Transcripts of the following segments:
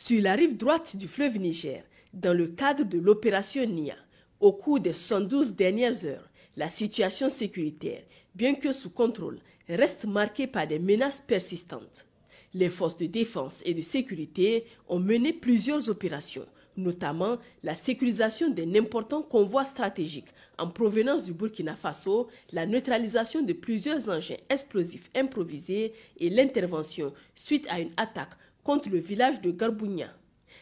Sur la rive droite du fleuve Niger, dans le cadre de l'opération NIA, au cours des 72 dernières heures, la situation sécuritaire, bien que sous contrôle, reste marquée par des menaces persistantes. Les forces de défense et de sécurité ont mené plusieurs opérations, notamment la sécurisation d'un important convoi stratégique en provenance du Burkina Faso, la neutralisation de plusieurs engins explosifs improvisés et l'intervention suite à une attaque contre le village de Garbounia.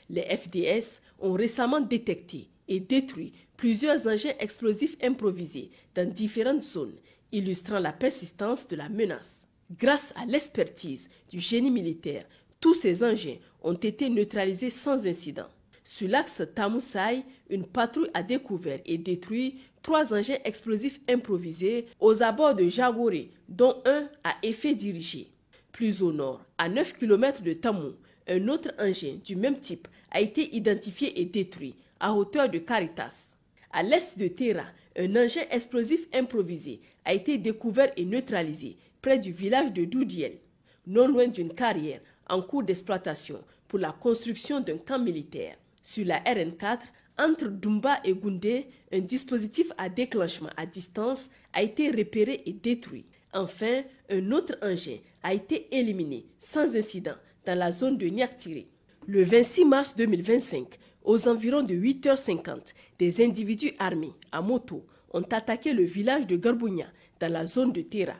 Les FDS ont récemment détecté et détruit plusieurs engins explosifs improvisés dans différentes zones, illustrant la persistance de la menace. Grâce à l'expertise du génie militaire, tous ces engins ont été neutralisés sans incident. Sur l'axe Tamoussaï, une patrouille a découvert et détruit 3 engins explosifs improvisés aux abords de Jagoré, dont un à effet dirigé. Plus au nord, à 9 km de Tamou, un autre engin du même type a été identifié et détruit à hauteur de Caritas. À l'est de Terra, un engin explosif improvisé a été découvert et neutralisé près du village de Doudiel, non loin d'une carrière en cours d'exploitation pour la construction d'un camp militaire. Sur la RN4, entre Dumba et Goundé, un dispositif à déclenchement à distance a été repéré et détruit. Enfin, un autre engin a été éliminé sans incident dans la zone de Niaktiri. Le 26 mars 2025, aux environs de 8h50, des individus armés à moto ont attaqué le village de Garbounia dans la zone de Terra.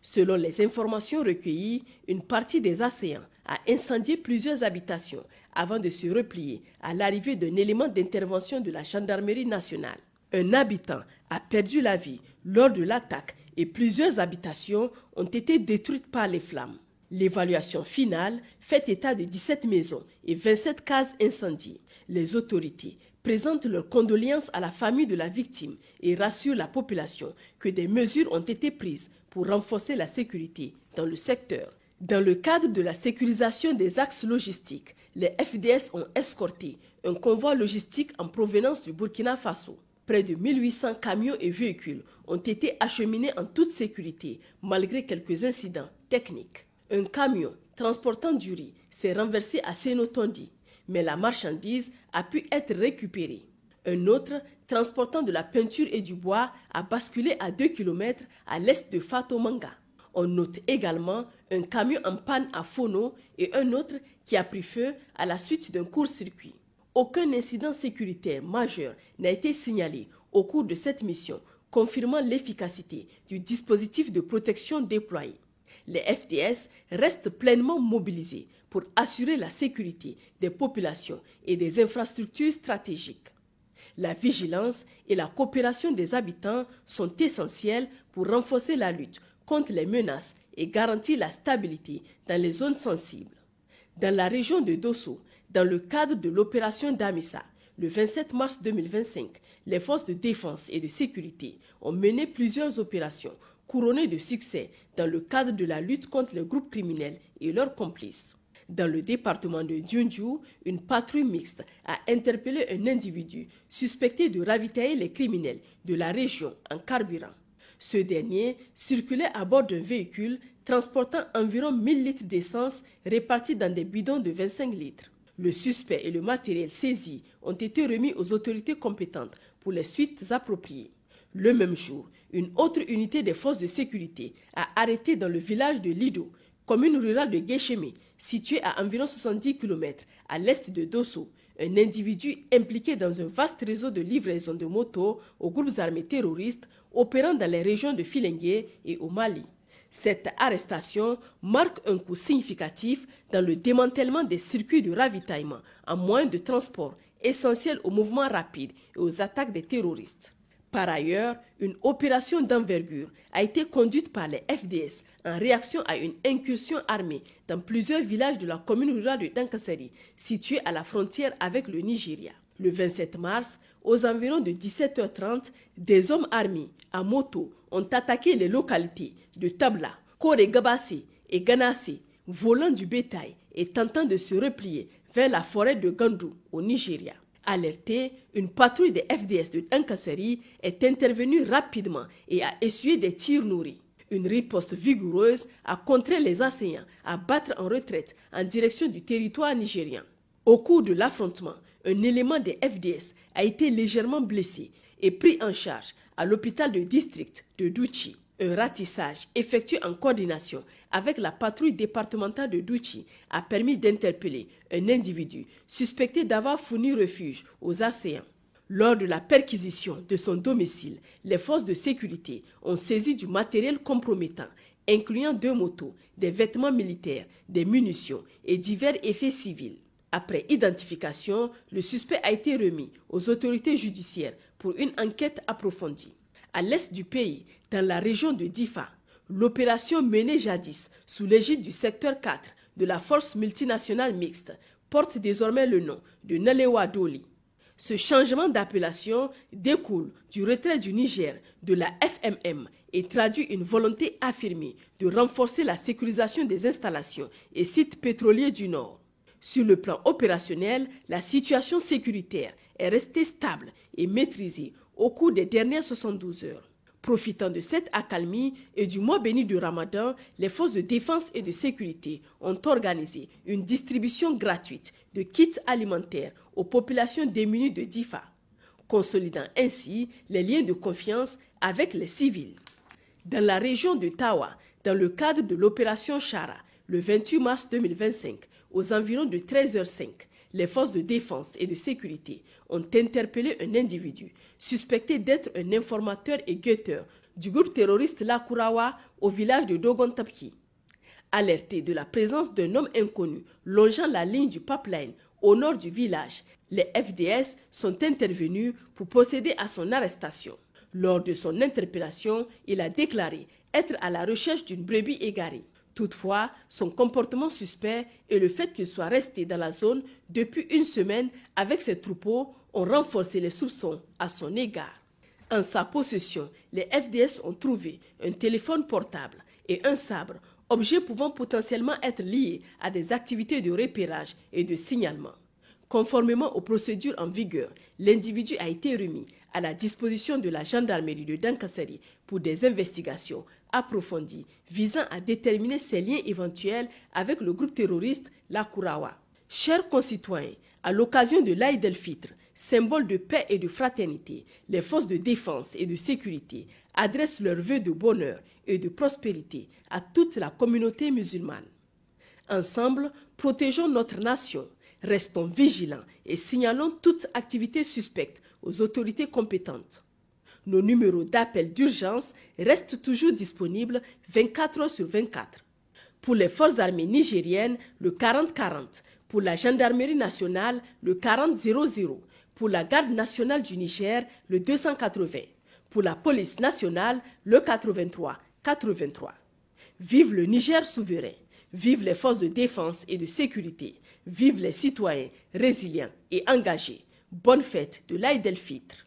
Selon les informations recueillies, une partie des assaillants a incendié plusieurs habitations avant de se replier à l'arrivée d'un élément d'intervention de la gendarmerie nationale. Un habitant a perdu la vie lors de l'attaque et plusieurs habitations ont été détruites par les flammes. L'évaluation finale fait état de 17 maisons et 27 cases incendiées. Les autorités présentent leurs condoléances à la famille de la victime et rassurent la population que des mesures ont été prises pour renforcer la sécurité dans le secteur. Dans le cadre de la sécurisation des axes logistiques, les FDS ont escorté un convoi logistique en provenance du Burkina Faso. Près de 1800 camions et véhicules ont été acheminés en toute sécurité malgré quelques incidents techniques. Un camion transportant du riz s'est renversé à Sénotondi, mais la marchandise a pu être récupérée. Un autre, transportant de la peinture et du bois, a basculé à 2 km à l'est de Fatomanga. On note également un camion en panne à Fono et un autre qui a pris feu à la suite d'un court-circuit. Aucun incident sécuritaire majeur n'a été signalé au cours de cette mission, confirmant l'efficacité du dispositif de protection déployé. Les FDS restent pleinement mobilisés pour assurer la sécurité des populations et des infrastructures stratégiques. La vigilance et la coopération des habitants sont essentielles pour renforcer la lutte contre les menaces et garantir la stabilité dans les zones sensibles. Dans la région de Dosso, dans le cadre de l'opération Damissa, le 27 mars 2025, les forces de défense et de sécurité ont mené plusieurs opérations couronnées de succès dans le cadre de la lutte contre les groupes criminels et leurs complices. Dans le département de Djundju, une patrouille mixte a interpellé un individu suspecté de ravitailler les criminels de la région en carburant. Ce dernier circulait à bord d'un véhicule transportant environ 1000 litres d'essence répartis dans des bidons de 25 litres. Le suspect et le matériel saisis ont été remis aux autorités compétentes pour les suites appropriées. Le même jour, une autre unité des forces de sécurité a arrêté dans le village de Lido, commune rurale de Guéchémé, située à environ 70 km à l'est de Dosso, un individu impliqué dans un vaste réseau de livraison de motos aux groupes armés terroristes opérant dans les régions de Filengue et au Mali. Cette arrestation marque un coup significatif dans le démantèlement des circuits de ravitaillement en moyens de transport essentiels au mouvement rapide et aux attaques des terroristes. Par ailleurs, une opération d'envergure a été conduite par les FDS en réaction à une incursion armée dans plusieurs villages de la commune rurale de Dankasari, située à la frontière avec le Nigeria. Le 27 mars, aux environs de 17h30, des hommes armés à moto ont attaqué les localités de Tabla, Kore-Gabase et Ganase, volant du bétail et tentant de se replier vers la forêt de Gandou au Nigeria. Alertée, une patrouille des FDS de Dankasari est intervenue rapidement et a essuyé des tirs nourris. Une riposte vigoureuse a contraint les assaillants à battre en retraite en direction du territoire nigérien. Au cours de l'affrontement, un élément des FDS a été légèrement blessé et pris en charge à l'hôpital de district de Douchi. Un ratissage effectué en coordination avec la patrouille départementale de Douchi a permis d'interpeller un individu suspecté d'avoir fourni refuge aux assaillants. Lors de la perquisition de son domicile, les forces de sécurité ont saisi du matériel compromettant, incluant 2 motos, des vêtements militaires, des munitions et divers effets civils. Après identification, le suspect a été remis aux autorités judiciaires pour une enquête approfondie. À l'est du pays, dans la région de Difa, l'opération menée jadis sous l'égide du secteur 4 de la force multinationale mixte porte désormais le nom de Nalewa Doli. Ce changement d'appellation découle du retrait du Niger de la FMM et traduit une volonté affirmée de renforcer la sécurisation des installations et sites pétroliers du Nord. Sur le plan opérationnel, la situation sécuritaire est restée stable et maîtrisée au cours des dernières 72 heures. Profitant de cette accalmie et du mois béni de Ramadan, les forces de défense et de sécurité ont organisé une distribution gratuite de kits alimentaires aux populations démunies de Difa, consolidant ainsi les liens de confiance avec les civils. Dans la région de Tawa, dans le cadre de l'opération Chara, le 28 mars 2025, aux environs de 13h05, les forces de défense et de sécurité ont interpellé un individu suspecté d'être un informateur et guetteur du groupe terroriste Lakurawa au village de Dogontapki. Alertés de la présence d'un homme inconnu longeant la ligne du pipeline au nord du village, les FDS sont intervenus pour procéder à son arrestation. Lors de son interpellation, il a déclaré être à la recherche d'une brebis égarée. Toutefois, son comportement suspect et le fait qu'il soit resté dans la zone depuis une semaine avec ses troupeaux ont renforcé les soupçons à son égard. En sa possession, les FDS ont trouvé un téléphone portable et un sabre, objets pouvant potentiellement être liés à des activités de repérage et de signalement. Conformément aux procédures en vigueur, l'individu a été remis à la disposition de la gendarmerie de Dankasari pour des investigations approfondies visant à déterminer ses liens éventuels avec le groupe terroriste Lakurawa. Chers concitoyens, à l'occasion de l'Aïd el-Fitr, symbole de paix et de fraternité, les forces de défense et de sécurité adressent leurs vœux de bonheur et de prospérité à toute la communauté musulmane. Ensemble, protégeons notre nation, restons vigilants et signalons toute activité suspecte aux autorités compétentes. Nos numéros d'appel d'urgence restent toujours disponibles 24 heures sur 24. Pour les forces armées nigériennes, le 40-40. Pour la gendarmerie nationale, le 40-00. Pour la garde nationale du Niger, le 280. Pour la police nationale, le 83-83. Vive le Niger souverain. Vive les forces de défense et de sécurité. Vive les citoyens résilients et engagés. Bonne fête de l'Aïd el-Fitr.